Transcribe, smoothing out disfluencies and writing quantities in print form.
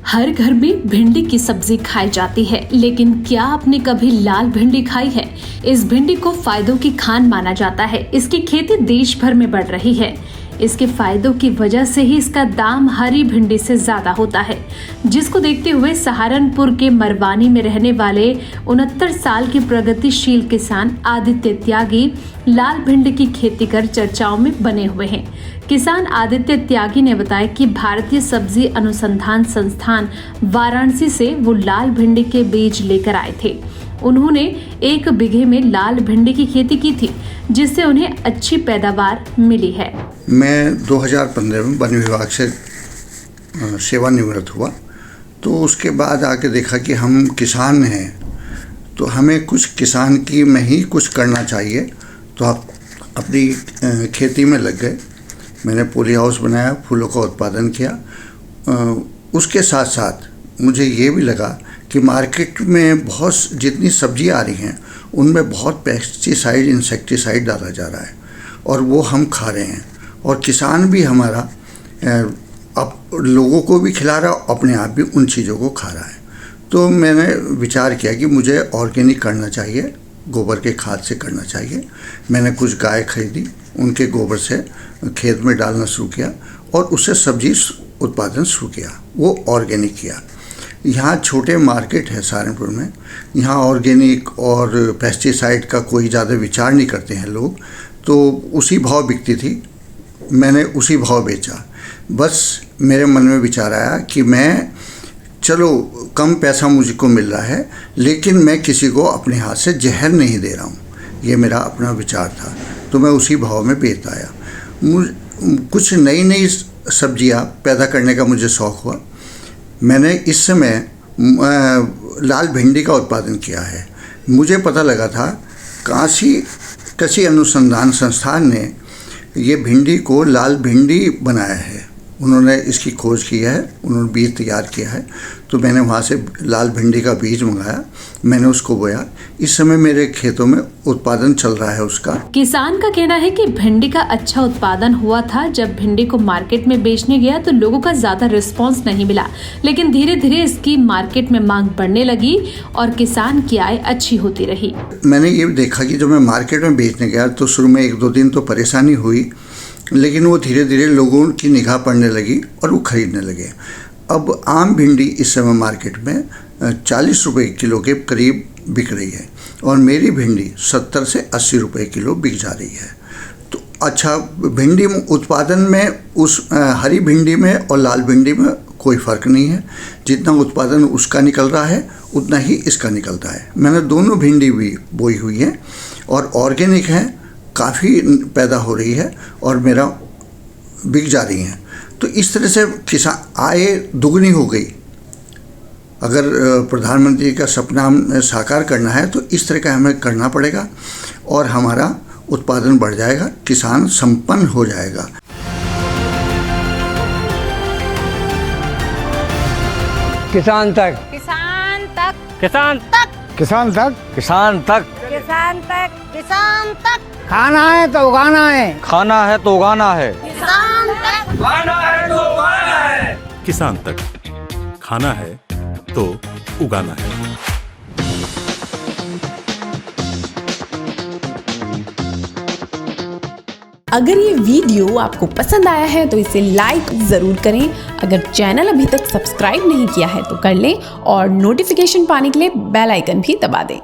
हर घर में भिंडी की सब्जी खाई जाती है, लेकिन क्या आपने कभी लाल भिंडी खाई है? इस भिंडी को फायदों की खान माना जाता है। इसकी खेती देश भर में बढ़ रही है। इसके फायदों की वजह से ही इसका दाम हरी भिंडी से ज्यादा होता है, जिसको देखते हुए सहारनपुर के मरवानी में रहने वाले 69 साल के प्रगतिशील किसान आदित्य त्यागी लाल भिंडी की खेती कर चर्चाओं में बने हुए हैं। किसान आदित्य त्यागी ने बताया कि भारतीय सब्जी अनुसंधान संस्थान वाराणसी से वो लाल भिंडी के बीज लेकर आए थे। उन्होंने 1 बीघे में लाल भिंडी की खेती की थी, जिससे उन्हें अच्छी पैदावार मिली है। मैं 2015 में वन विभाग से सेवानिवृत्त हुआ, तो उसके बाद आके देखा कि हम किसान हैं, तो हमें कुछ किसान की में ही कुछ करना चाहिए। तो आप अपनी खेती में लग गए। मैंने पॉली हाउस बनाया, फूलों का उत्पादन किया। उसके साथ साथ मुझे ये भी लगा कि मार्केट में बहुत जितनी सब्जी आ रही हैं उनमें बहुत पेस्टिसाइड, इंसेक्टिसाइड डाला जा रहा है और वो हम खा रहे हैं, और किसान भी हमारा अब लोगों को भी खिला रहा है, अपने आप भी उन चीज़ों को खा रहा है। तो मैंने विचार किया कि मुझे ऑर्गेनिक करना चाहिए, गोबर के खाद से करना चाहिए। मैंने कुछ गाय खरीदी, उनके गोबर से खेत में डालना शुरू किया और उससे सब्जी उत्पादन शुरू किया, वो ऑर्गेनिक किया। यहाँ छोटे मार्केट है सहारनपुर में, यहाँ ऑर्गेनिक और पेस्टिसाइड का कोई ज़्यादा विचार नहीं करते हैं लोग, तो उसी भाव बिकती थी। मैंने उसी भाव बेचा। बस मेरे मन में विचार आया कि मैं चलो कम पैसा मुझको मिल रहा है, लेकिन मैं किसी को अपने हाथ से जहर नहीं दे रहा हूँ, ये मेरा अपना विचार था। तो मैं उसी भाव में बेचता आया। कुछ नई नई सब्जियाँ पैदा करने का मुझे शौक़ हुआ। मैंने इस समय लाल भिंडी का उत्पादन किया है। मुझे पता लगा था काशी कृषि अनुसंधान संस्थान ने ये भिंडी को लाल भिंडी बनाया है। उन्होंने इसकी खोज की है, उन्होंने बीज तैयार किया है। तो मैंने वहाँ से लाल भिंडी का बीज मंगाया, मैंने उसको बोया। इस समय मेरे खेतों में उत्पादन चल रहा है उसका। किसान का कहना है कि भिंडी का अच्छा उत्पादन हुआ था। जब भिंडी को मार्केट में बेचने गया तो लोगों का ज्यादा रिस्पांस नहीं मिला, लेकिन धीरे धीरे इसकी मार्केट में मांग बढ़ने लगी और किसान की आय अच्छी होती रही। मैंने ये देखा कि जब मैं मार्केट में बेचने गया तो शुरू में 1-2 दिन तो परेशानी हुई, लेकिन वो धीरे धीरे लोगों की निगाह पड़ने लगी और वो खरीदने लगे। अब आम भिंडी इस समय मार्केट में 40 रुपये किलो के करीब बिक रही है और मेरी भिंडी 70 से 80 रुपये किलो बिक जा रही है। तो अच्छा, भिंडी उत्पादन में उस हरी भिंडी में और लाल भिंडी में कोई फ़र्क नहीं है। जितना उत्पादन उसका निकल रहा है उतना ही इसका निकलता है। मैंने दोनों भिंडी भी बोई हुई है और ऑर्गेनिक है, काफ़ी पैदा हो रही है और मेरा बिक जा रही हैं। तो इस तरह से किसान आय दुगनी हो गई। अगर प्रधानमंत्री का सपना हमें साकार करना है तो इस तरह का हमें करना पड़ेगा और हमारा उत्पादन बढ़ जाएगा, किसान संपन्न हो जाएगा। किसान तक, किसान तक, किसान तक, किसान तक, किसान तक, किसान तक, किसान तक। खाना है तो उगाना है, खाना है तो उगाना है, किसान तक, खाना है तो उगाना है, किसान तक, खाना है तो उगाना है। अगर ये वीडियो आपको पसंद आया है तो इसे लाइक ज़रूर करें। अगर चैनल अभी तक सब्सक्राइब नहीं किया है तो कर लें और नोटिफिकेशन पाने के लिए बेल आइकन भी दबा दें।